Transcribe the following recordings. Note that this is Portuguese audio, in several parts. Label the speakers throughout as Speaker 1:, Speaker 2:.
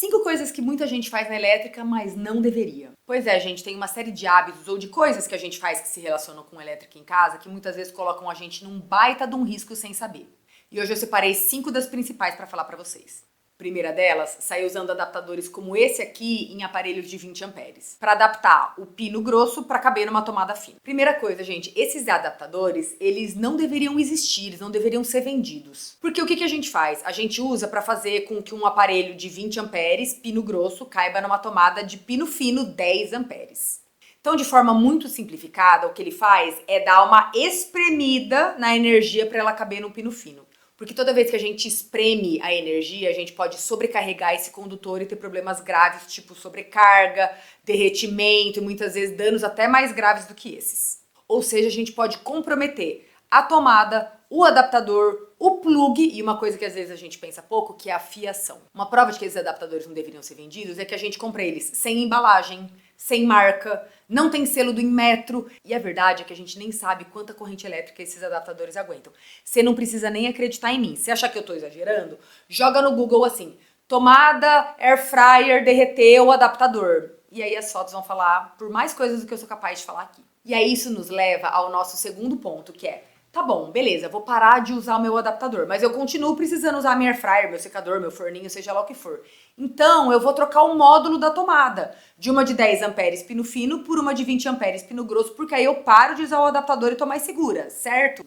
Speaker 1: 5 coisas que muita gente faz na elétrica, mas não deveria. Pois é, gente, tem uma série de hábitos ou de coisas que a gente faz que se relacionam com elétrica em casa que muitas vezes colocam a gente num baita de um risco sem saber. E hoje eu separei 5 das principais para falar para vocês. Primeira delas, sair usando adaptadores como esse aqui em aparelhos de 20 amperes, para adaptar o pino grosso para caber numa tomada fina. Primeira coisa, gente, esses adaptadores, eles não deveriam existir, eles não deveriam ser vendidos. Porque o que a gente faz? A gente usa para fazer com que um aparelho de 20 amperes, pino grosso, caiba numa tomada de pino fino 10 amperes. Então, de forma muito simplificada, o que ele faz é dar uma espremida na energia para ela caber no pino fino. Porque toda vez que a gente espreme a energia, a gente pode sobrecarregar esse condutor e ter problemas graves, tipo sobrecarga, derretimento e muitas vezes danos até mais graves do que esses. Ou seja, a gente pode comprometer a tomada, o adaptador, o plug e uma coisa que às vezes a gente pensa pouco, que é a fiação. Uma prova de que esses adaptadores não deveriam ser vendidos é que a gente compra eles sem embalagem, sem marca, não tem selo do Inmetro, e a verdade é que a gente nem sabe quanta corrente elétrica esses adaptadores aguentam. Você não precisa nem acreditar em mim. Se achar que eu tô exagerando, joga no Google assim, tomada, air fryer, derreteu o adaptador. E aí as fotos vão falar por mais coisas do que eu sou capaz de falar aqui. E aí isso nos leva ao nosso segundo ponto, que é, tá bom, beleza, vou parar de usar o meu adaptador, mas eu continuo precisando usar minha air fryer, meu secador, meu forninho, seja lá o que for. Então, eu vou trocar o módulo da tomada, de uma de 10 amperes pino fino por uma de 20 amperes pino grosso, porque aí eu paro de usar o adaptador e tô mais segura, certo?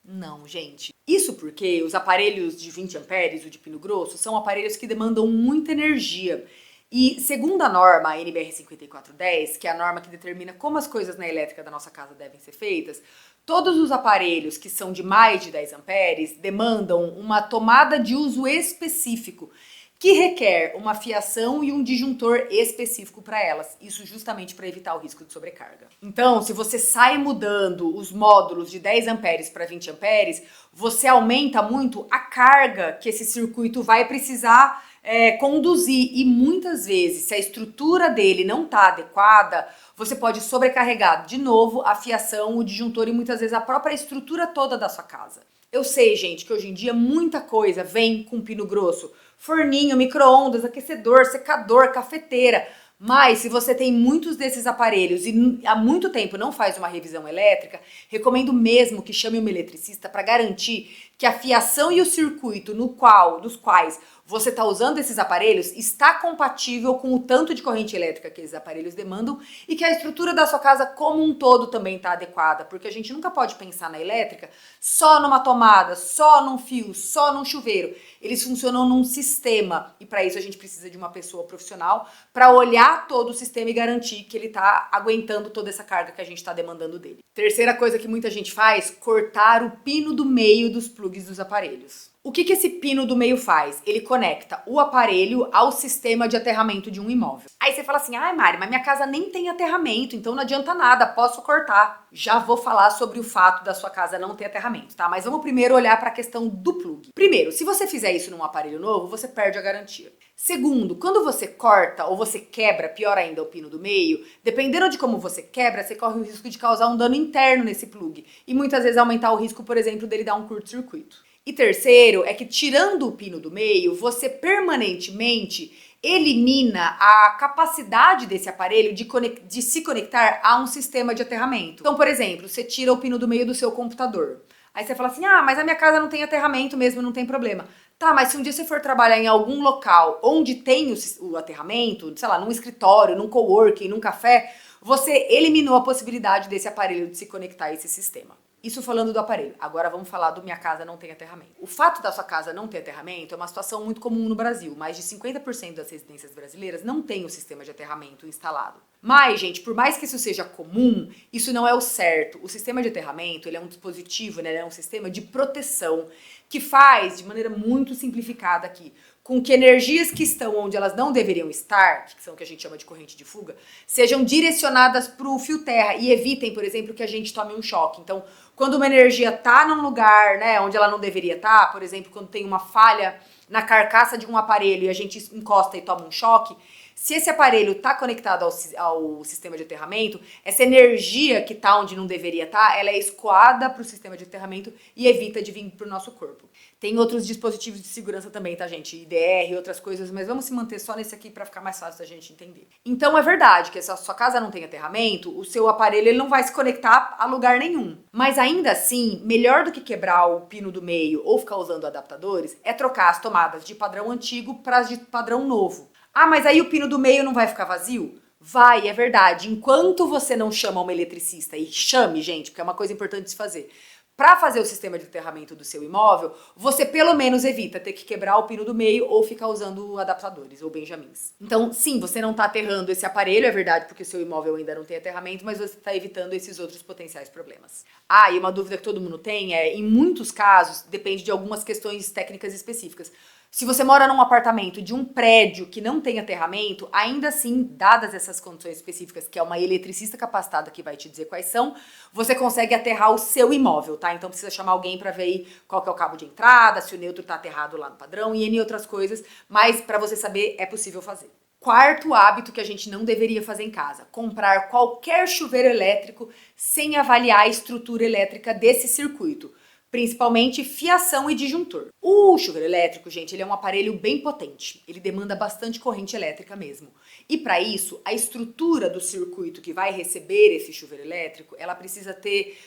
Speaker 1: Não, gente. Isso porque os aparelhos de 20 amperes, o de pino grosso, são aparelhos que demandam muita energia. E segundo a norma, a NBR 5410, que é a norma que determina como as coisas na elétrica da nossa casa devem ser feitas, todos os aparelhos que são de mais de 10 amperes demandam uma tomada de uso específico, que requer uma fiação e um disjuntor específico para elas. Isso justamente para evitar o risco de sobrecarga. Então, se você sai mudando os módulos de 10 amperes para 20 amperes, você aumenta muito a carga que esse circuito vai precisar conduzir. E muitas vezes, se a estrutura dele não está adequada, você pode sobrecarregar de novo a fiação, o disjuntor e muitas vezes a própria estrutura toda da sua casa. Eu sei, gente, que hoje em dia muita coisa vem com pino grosso. Forninho, micro-ondas, aquecedor, secador, cafeteira. Mas se você tem muitos desses aparelhos e há muito tempo não faz uma revisão elétrica, recomendo mesmo que chame um eletricista para garantir que a fiação e o circuito dos quais você está usando esses aparelhos está compatível com o tanto de corrente elétrica que esses aparelhos demandam e que a estrutura da sua casa como um todo também está adequada, porque a gente nunca pode pensar na elétrica só numa tomada, só num fio, só num chuveiro. Eles funcionam num sistema e para isso a gente precisa de uma pessoa profissional para olhar todo o sistema e garantir que ele está aguentando toda essa carga que a gente está demandando dele. Terceira coisa que muita gente faz, cortar o pino do meio dos plugs dos aparelhos. O que esse pino do meio faz? Ele conecta o aparelho ao sistema de aterramento de um imóvel. Aí você fala assim, ai Mari, mas minha casa nem tem aterramento, então não adianta nada, posso cortar. Já vou falar sobre o fato da sua casa não ter aterramento, tá? Mas vamos primeiro olhar para a questão do plug. Primeiro, se você fizer isso num aparelho novo, você perde a garantia. Segundo, quando você corta ou você quebra, pior ainda, o pino do meio, dependendo de como você quebra, você corre o risco de causar um dano interno nesse plug e muitas vezes aumentar o risco, por exemplo, dele dar um curto-circuito. E terceiro, é que tirando o pino do meio, você permanentemente elimina a capacidade desse aparelho de se conectar a um sistema de aterramento. Então, por exemplo, você tira o pino do meio do seu computador. Aí você fala assim, ah, mas a minha casa não tem aterramento mesmo, não tem problema. Tá, mas se um dia você for trabalhar em algum local onde tem o aterramento, sei lá, num escritório, num coworking, num café, você eliminou a possibilidade desse aparelho de se conectar a esse sistema. Isso falando do aparelho. Agora vamos falar do minha casa não tem aterramento. O fato da sua casa não ter aterramento é uma situação muito comum no Brasil. Mais de 50% das residências brasileiras não tem o sistema de aterramento instalado. Mas, gente, por mais que isso seja comum, isso não é o certo. O sistema de aterramento, ele é um dispositivo, né? Ele é um sistema de proteção que faz, de maneira muito simplificada aqui, com que energias que estão onde elas não deveriam estar, que são o que a gente chama de corrente de fuga, sejam direcionadas para o fio terra e evitem, por exemplo, que a gente tome um choque. Então, quando uma energia está num lugar, né, onde ela não deveria estar, por exemplo, quando tem uma falha na carcaça de um aparelho e a gente encosta e toma um choque, se esse aparelho está conectado ao sistema de aterramento, essa energia que está onde não deveria estar, ela é escoada para o sistema de aterramento e evita de vir para o nosso corpo. Tem outros dispositivos de segurança também, tá, gente? IDR e outras coisas, mas vamos se manter só nesse aqui para ficar mais fácil da gente entender. Então é verdade que se a sua casa não tem aterramento, o seu aparelho ele não vai se conectar a lugar nenhum. Mas ainda assim, melhor do que quebrar o pino do meio ou ficar usando adaptadores, é trocar as tomadas de padrão antigo para as de padrão novo. Ah, mas aí o pino do meio não vai ficar vazio? Vai, é verdade. Enquanto você não chama uma eletricista, e chame, gente, porque é uma coisa importante de se fazer, para fazer o sistema de aterramento do seu imóvel, você pelo menos evita ter que quebrar o pino do meio ou ficar usando adaptadores ou benjamins. Então, sim, você não está aterrando esse aparelho, é verdade, porque o seu imóvel ainda não tem aterramento, mas você está evitando esses outros potenciais problemas. Ah, e uma dúvida que todo mundo tem é, em muitos casos, depende de algumas questões técnicas específicas. Se você mora num apartamento de um prédio que não tem aterramento, ainda assim, dadas essas condições específicas, que é uma eletricista capacitada que vai te dizer quais são, você consegue aterrar o seu imóvel, tá? Então precisa chamar alguém para ver aí qual que é o cabo de entrada, se o neutro tá aterrado lá no padrão e N outras coisas, mas para você saber é possível fazer. Quarto hábito que a gente não deveria fazer em casa: comprar qualquer chuveiro elétrico sem avaliar a estrutura elétrica desse circuito, principalmente fiação e disjuntor. O chuveiro elétrico, gente, ele é um aparelho bem potente. Ele demanda bastante corrente elétrica mesmo. E para isso, a estrutura do circuito que vai receber esse chuveiro elétrico, ela precisa ter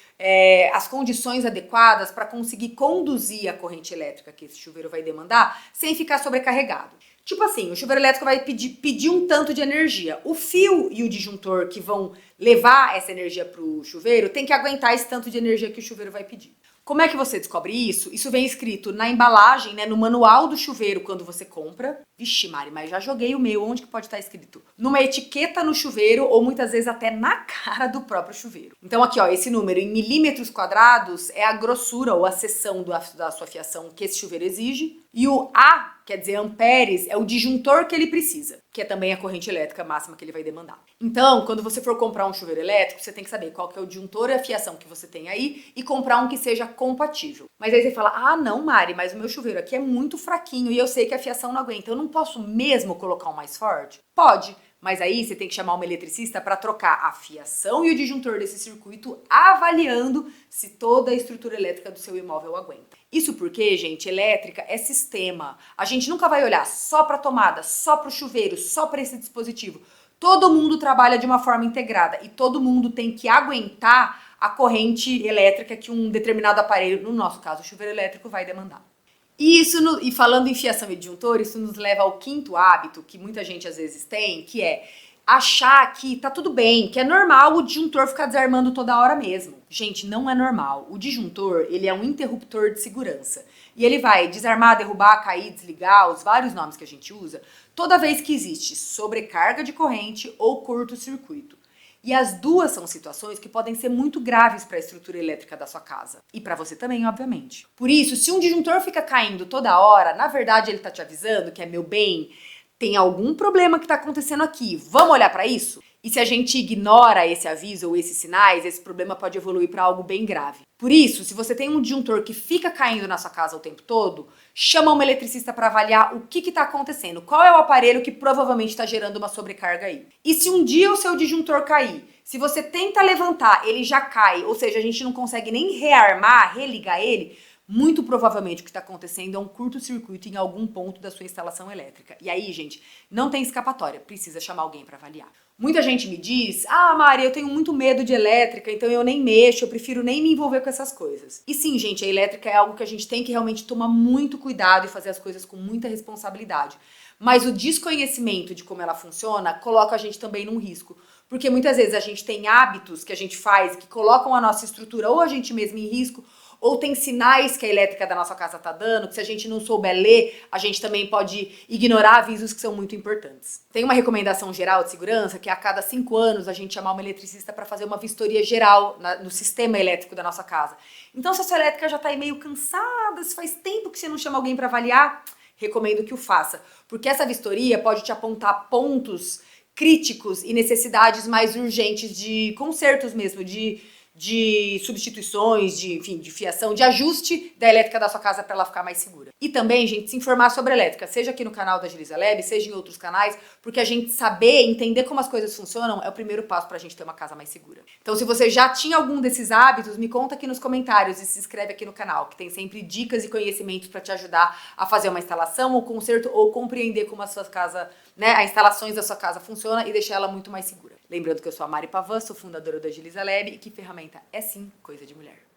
Speaker 1: as condições adequadas para conseguir conduzir a corrente elétrica que esse chuveiro vai demandar sem ficar sobrecarregado. Tipo assim, o chuveiro elétrico vai pedir um tanto de energia. O fio e o disjuntor que vão levar essa energia para o chuveiro tem que aguentar esse tanto de energia que o chuveiro vai pedir. Como é que você descobre isso? Isso vem escrito na embalagem, né, no manual do chuveiro quando você compra. Vixe, Mari, mas já joguei o meu. Onde que pode estar escrito? Numa etiqueta no chuveiro ou muitas vezes até na cara do próprio chuveiro. Então aqui, ó, esse número em milímetros quadrados é a grossura ou a seção da sua fiação que esse chuveiro exige. E o A, quer dizer amperes, é o disjuntor que ele precisa, que é também a corrente elétrica máxima que ele vai demandar. Então, quando você for comprar um chuveiro elétrico, você tem que saber qual que é o disjuntor e a fiação que você tem aí e comprar um que seja compatível. Mas aí você fala, ah não, Mari, mas o meu chuveiro aqui é muito fraquinho e eu sei que a fiação não aguenta, eu não posso mesmo colocar um mais forte? Pode, mas aí você tem que chamar uma eletricista para trocar a fiação e o disjuntor desse circuito, avaliando se toda a estrutura elétrica do seu imóvel aguenta. Isso porque, gente, elétrica é sistema. A gente nunca vai olhar só para a tomada, só para o chuveiro, só para esse dispositivo. Todo mundo trabalha de uma forma integrada e todo mundo tem que aguentar a corrente elétrica que um determinado aparelho, no nosso caso o chuveiro elétrico, vai demandar. E falando em fiação e disjuntor, isso nos leva ao quinto hábito que muita gente às vezes tem, que é achar que tá tudo bem, que é normal o disjuntor ficar desarmando toda hora mesmo. Gente, não é normal. O disjuntor, ele é um interruptor de segurança. E ele vai desarmar, derrubar, cair, desligar, os vários nomes que a gente usa, toda vez que existe sobrecarga de corrente ou curto-circuito. E as duas são situações que podem ser muito graves para a estrutura elétrica da sua casa. E para você também, obviamente. Por isso, se um disjuntor fica caindo toda hora, na verdade ele tá te avisando que é meu bem, tem algum problema que está acontecendo aqui. Vamos olhar para isso? E se a gente ignora esse aviso ou esses sinais, esse problema pode evoluir para algo bem grave. Por isso, se você tem um disjuntor que fica caindo na sua casa o tempo todo, chama uma eletricista para avaliar o que está acontecendo. Qual é o aparelho que provavelmente está gerando uma sobrecarga aí? E se um dia o seu disjuntor cair, se você tenta levantar, ele já cai, ou seja, a gente não consegue nem rearmar, religar ele, muito provavelmente o que está acontecendo é um curto-circuito em algum ponto da sua instalação elétrica. E aí, gente, não tem escapatória, precisa chamar alguém para avaliar. Muita gente me diz, Mari, eu tenho muito medo de elétrica, então eu nem mexo, eu prefiro nem me envolver com essas coisas. E sim, gente, a elétrica é algo que a gente tem que realmente tomar muito cuidado e fazer as coisas com muita responsabilidade. Mas o desconhecimento de como ela funciona coloca a gente também num risco. Porque muitas vezes a gente tem hábitos que a gente faz que colocam a nossa estrutura ou a gente mesmo em risco, ou tem sinais que a elétrica da nossa casa está dando, que se a gente não souber ler, a gente também pode ignorar avisos que são muito importantes. Tem uma recomendação geral de segurança que a cada 5 anos a gente chamar uma eletricista para fazer uma vistoria geral no sistema elétrico da nossa casa. Então, se a sua elétrica já está aí meio cansada, se faz tempo que você não chama alguém para avaliar, recomendo que o faça. Porque essa vistoria pode te apontar pontos críticos e necessidades mais urgentes de consertos mesmo, de de substituições, enfim, de fiação, de ajuste da elétrica da sua casa para ela ficar mais segura. E também, gente, se informar sobre elétrica, seja aqui no canal da Agiliza Lab, seja em outros canais, porque a gente saber, entender como as coisas funcionam é o primeiro passo pra gente ter uma casa mais segura. Então, se você já tinha algum desses hábitos, me conta aqui nos comentários e se inscreve aqui no canal, que tem sempre dicas e conhecimentos para te ajudar a fazer uma instalação ou conserto ou compreender como a sua casa, né, as instalações da sua casa funciona e deixar ela muito mais segura. Lembrando que eu sou a Mari Pavan, sou fundadora da Agiliza Lab e que ferramenta é sim coisa de mulher.